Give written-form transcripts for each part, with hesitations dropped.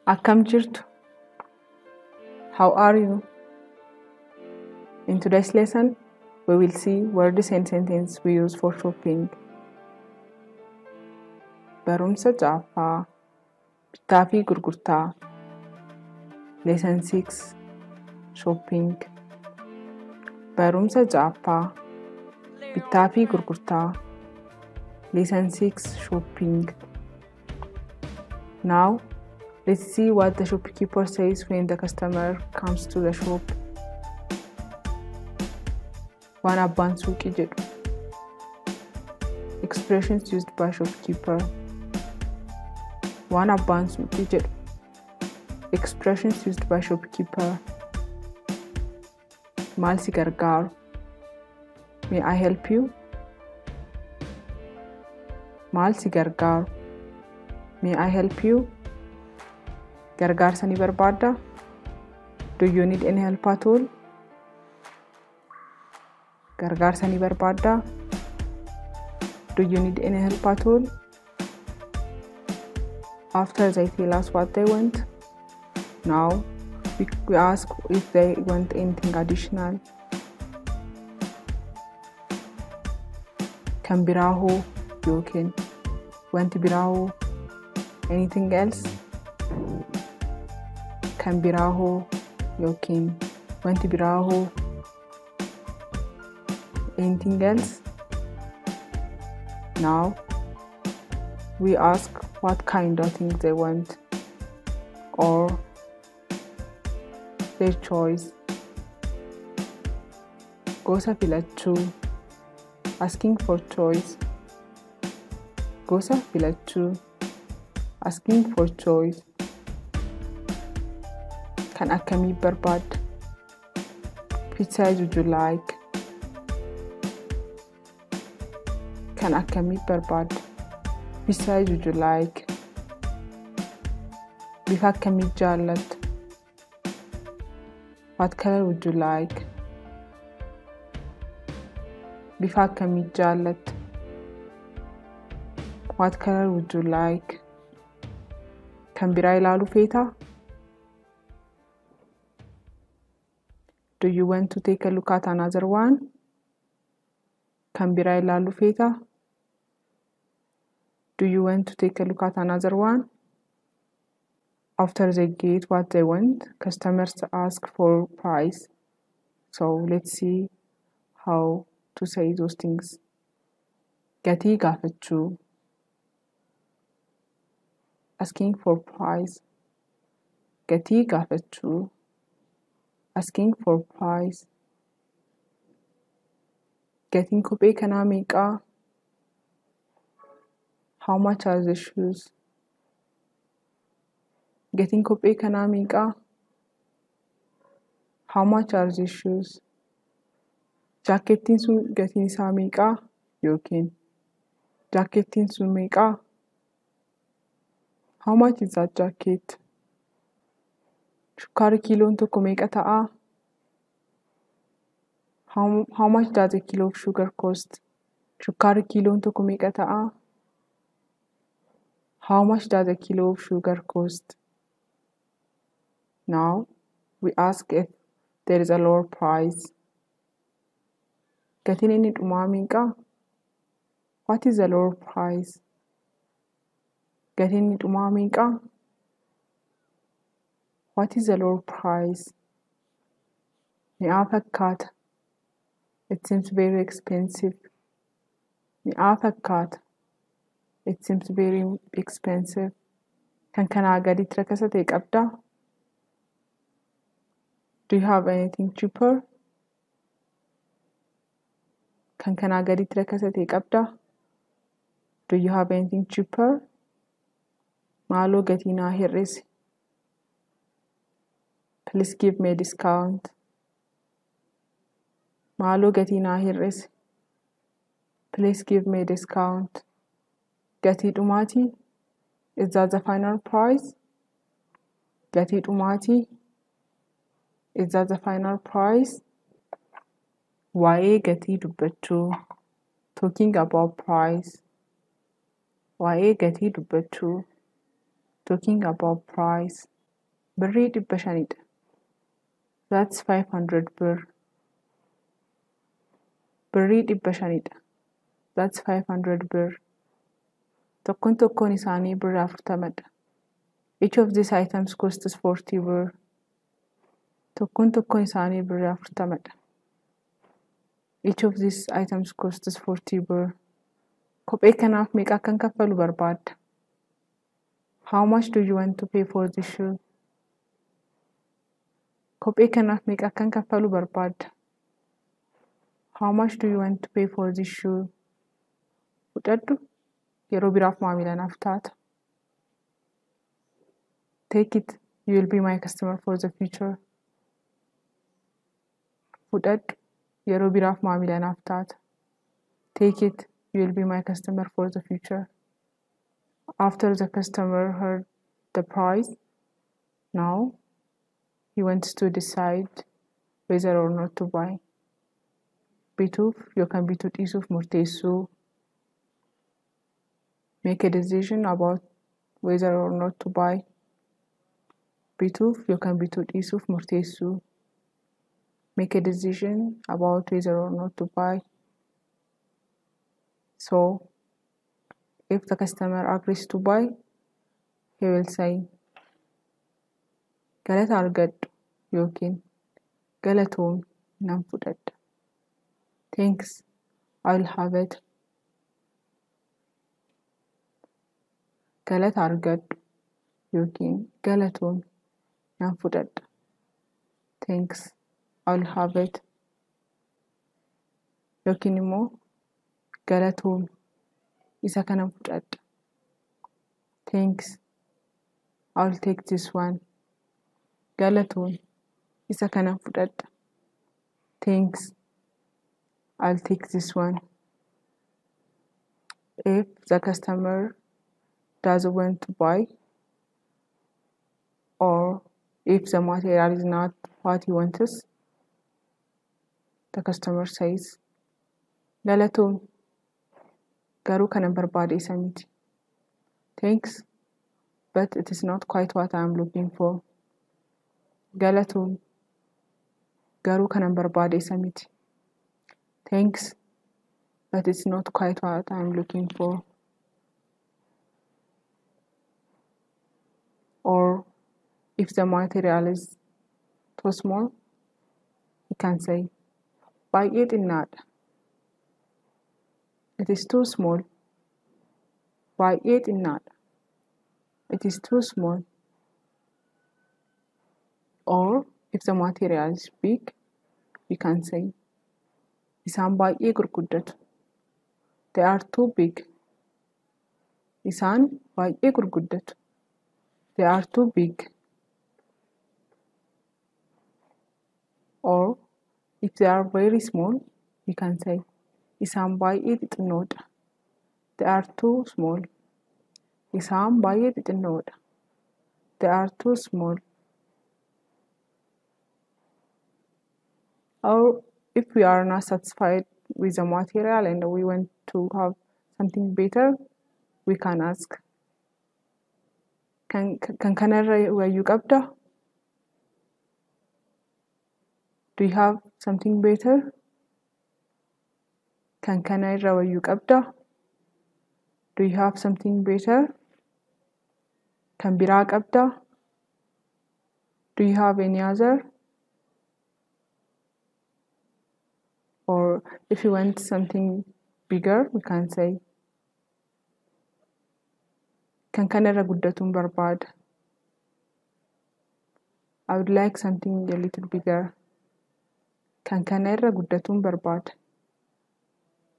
Akkam jirtu? How are you? In today's lesson, we will see words and sentences we use for shopping. Barumsa Jaaffaa, bittaa fi gurgurtaa. Lesson 6, shopping. Barumsa Jaaffaa, bittaa fi gurgurtaa. Lesson 6, shopping. Now, let's see what the shopkeeper says when the customer comes to the shop. Waan abbaan suuqii jedhu. Expressions used by shopkeeper. Waan abbaan suuqii jedhu. Expressions used by shopkeeper. Maal si gargaaru? May I help you? Maal si gargaaru? May I help you? Gargaarsa ni barbaadda? Do you need any help at all? Gargaarsa ni barbaadda? Do you need any help at all? After they tell us what they want, now we ask if they want anything additional. Kan biraa hoo yookiin wanti biraa hoo? Anything else? Kan biraa hoo yookiin wanti biraa hoo? Anything else? Now we ask what kind of things they want or their choice. Gosa filachuu, asking for choice. Gosa filachuu, asking for choice. Kan akkamii barbaadda? Which size would you like? Kan akkamii barbaadda? Which size would you like? Bifa akkamii jaallatta? What color would you like? Bifa akkamii jaallatta? What color would you like? Kan biraa ilaaluu feetaa? Do you want to take a look at another one? Kan biraa ilaaluu feetaa? Do you want to take a look at another one? After they get what they want, customers ask for price. So let's see how to say those things. Gatii gaafachuu. Asking for price. Gatii gaafachuu. Asking for price. Gatiin kophee kanaa meeqaa? How much are the shoes? Gatiin kophee kanaa meeqaa? How much are the shoes? Jaakettiin sun gatiin isaa meeqaa? Yookiin jaakettiin sun meeqaa? How much is that jacket? Shukkaara kiiloon tokko meeqa ta'aa? How much does a kilo of sugar cost? Shukkaara kiiloon tokko meeqa ta'aa? How much does a kilo of sugar cost? Now we ask if there is a lower price. Gatiin inni dhumaa meeqaa? What is the lower price? Gatiin inni dhumaa meeqaa? What is the lower price? Mi'aa fakkaata. It seems very expensive. Mi'aa fakkaata. It seems very expensive. Kan kanaa gaditti rakasa ta'e qabdaa? Do you have anything cheaper? Kan kanaa gaditti rakasa ta'e qabdaa? Do you have anything cheaper? Maaloo gatii naa hir'isi. Please give me a discount. Maaloo gatii naa hir'isi. Please give me a discount. Gatii dhumaatii? Is that the final price? Gatii dhumaatii? Is that the final price? Waa'ee gatii dubbachuu. Talking about price. Waa'ee gatii dubbachuu. Talking about price. Birrii 500. That's 500 birr. Birrii 500. That's 500 birr. Tokkoon isaanii birra 40. Each of these items costs 40 birr. Tokkoon isaanii birra 40. Each of these items costs 40 birr. Kophee kanaaf meeqa akkan kaffalu barbaadda? How much do you want to pay for this shoe? Kophee kanaaf meeqa akkan kaffalu barbaadda? How much do you want to pay for this shoe? Fudhadhu yeroo biraaf maamila naaf taata. Take it, you will be my customer for the future. Fudhadhu yeroo biraaf maamila naaf taata. Take it, you will be my customer for the future. After the customer heard the price, now he wants to decide whether or not to buy. Bituuf yookaan bituu dhiisuuf murteessuu. Make a decision about whether or not to buy. Bituuf yookaan bituu dhiisuuf murteessuu. Make a decision about whether or not to buy. So, if the customer agrees to buy, he will say, galata argadhu yookiin galatoom nan fudhadha. Thanks, I'll have it. Galata argadhu yookiin galatoom nan fudhadha. Thanks, I'll have it. Yookiin immoo galatoom isa kanan fudhadha. Thanks, I'll take this one. Galatoom isa kanan fudhadha. Thanks, I'll take this one. If the customer doesn't want to buy, or if the material is not what he wants, the customer says, galatoom garuu kanan barbaade isa miti. Thanks, but it is not quite what I am looking for. Galatoom garuu kanan barbaade isa miti. Thanks, but it's not quite what I am looking for. Or if the material is too small, you can say, baay'ee xinnaadha. It is too small. Baay'ee xinnaadha. It is too small. Or if the material is big, you can say, isaan baay'ee gurguddatu. They are too big. Isaan baay'ee gurguddatu. They are too big. Or if they are very small, you can say, isaan baay'ee xixinnoodha. They are too small. Isaan baay'ee xixinnoodha. They are too small. Or if we are not satisfied with the material and we want to have something better, we can ask, kan kanarra wayyuu qabda? Do you have something better? Kan kana irra wayyuu qabda? Do you have something better? Kan biraa qabda? Do you have any other? Or if you want something bigger, we can say, kan kana irra guddatuun barbaada. I would like something a little bigger. Kan kana irra guddatuun barbaada.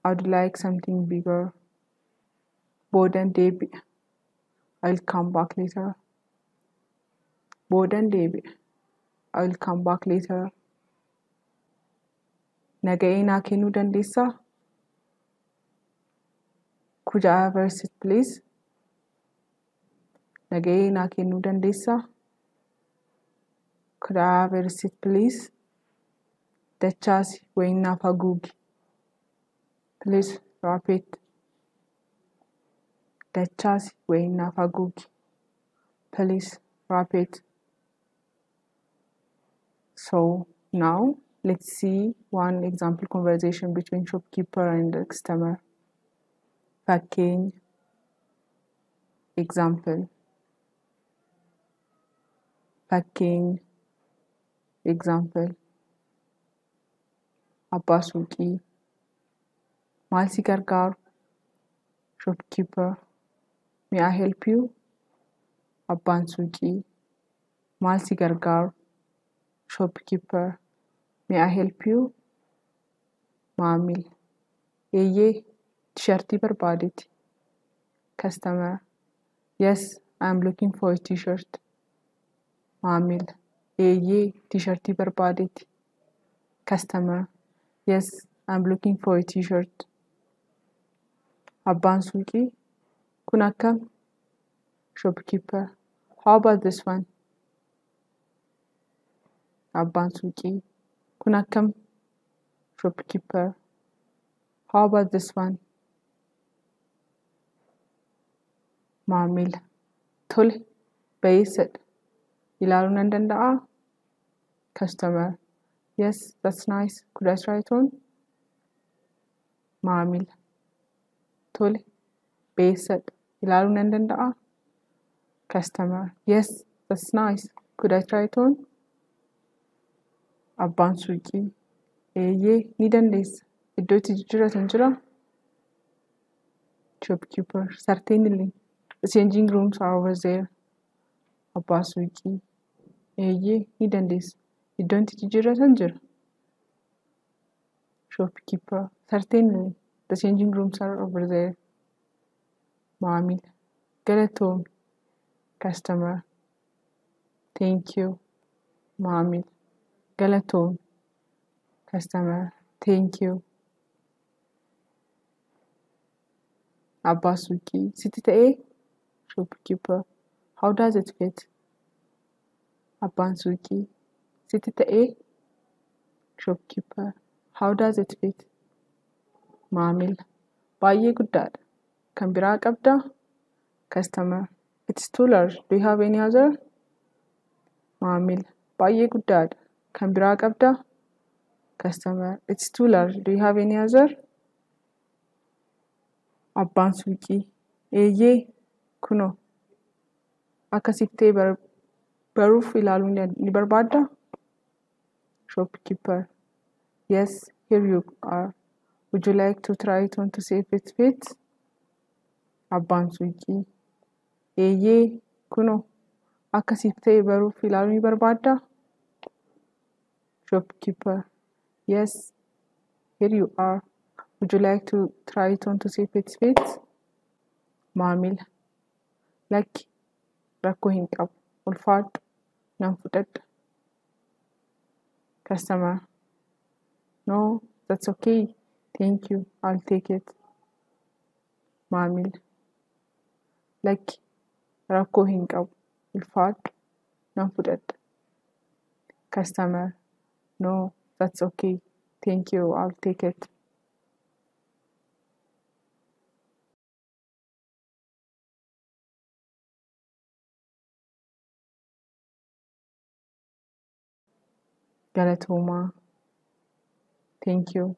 I would like something bigger. Boodan deebi'a. I'll come back later. Boodan deebi'a. I'll come back later. Naga'ee naa kennuu dandeessaa? Could I have a receipt, please? Naga'ee naa kennuu dandeessaa? Could I have a receipt, please? Dachaasi wayiin naaf haguugi. Please wrap it. Dachaasi wayiin naaf haguugi. Please wrap it. So now let's see one example conversation between shopkeeper and customer. Fakkeenya. Example. Fakkeenya. Example. Abbaa suuqii. Maal si gargaaru? Shopkeeper. May I help you? Abbaan suuqii. Maal si gargaaru? Shopkeeper. May I help you? Maamila. Eeyyee, tishartii barbaadeeti. Customer. Yes, I am looking for a t-shirt. Maamila. Eeyyee, tishartii barbaadeeti. Customer. Yes, I am looking for a t-shirt. Abbaan suuqii. Kun akkam? Shopkeeper. How about this one? Abbaan suuqii. Kun akkam? Shopkeeper. How about this one? Maamila. Tole, bayeessadha. Ilaaluu nan danda'aa? Customer. Yes, that's nice. Could I try it on? Maamila. Tole, bayeessadha. Ilaaluu nan danda'aa? Customer. Yes, that's nice. Could I try it on? Abbaan suuqii. Eeyyee, ni dandeessa. Iddoo itti jijjiirratan jiraa? Shopkeeper. Certainly. The changing rooms are over there. Abbaa suuqii. Eeyyee, ni dandeessa. Iddoon itti jijjiirratan jira? Shopkeeper. Certainly. The changing rooms are over there. Maamila. Galatoomi. Customer. Thank you. Maamila. Galatoomi. Customer. Thank you. Abbaa suuqii. Sitti ta'ee? Shopkeeper. How does it fit? Abbaan suuqii. Sitti ta'ee? Shopkeeper. How does it fit? Maamila. Baay'ee guddaadha. Kan biraa qabdaa? Customer. It's too large. Do you have any other? Maamila. Baay'ee guddaadha. Kan biraa qabdaa? Customer. It's too large. Do you have any other? Abbaan suuqii. Eeyyee, kunoo. Akka siftee baruuf ilaaluu ni barbaaddaa? Shopkeeper. Yes, here you are. Would you like to try it on to see if it fits? Abbaan suuqii. Eeyyee, kunoo. Akka siftee baruuf ilaaluu ni barbaaddaa? Shopkeeper. Yes, here you are. Would you like to try it on to see if it fits? Maamila. Lakki, rakkoo hin qabu. Ulfaadhu. Nan fudhadha. Customer. No, that's okay. Thank you. I'll take it. Maamila. Lakki, rakkoo hin qabu. Ulfaadhu. Nan fudhadha. Customer. No, that's okay. Thank you. I'll take it. Galatoomaa. Thank you.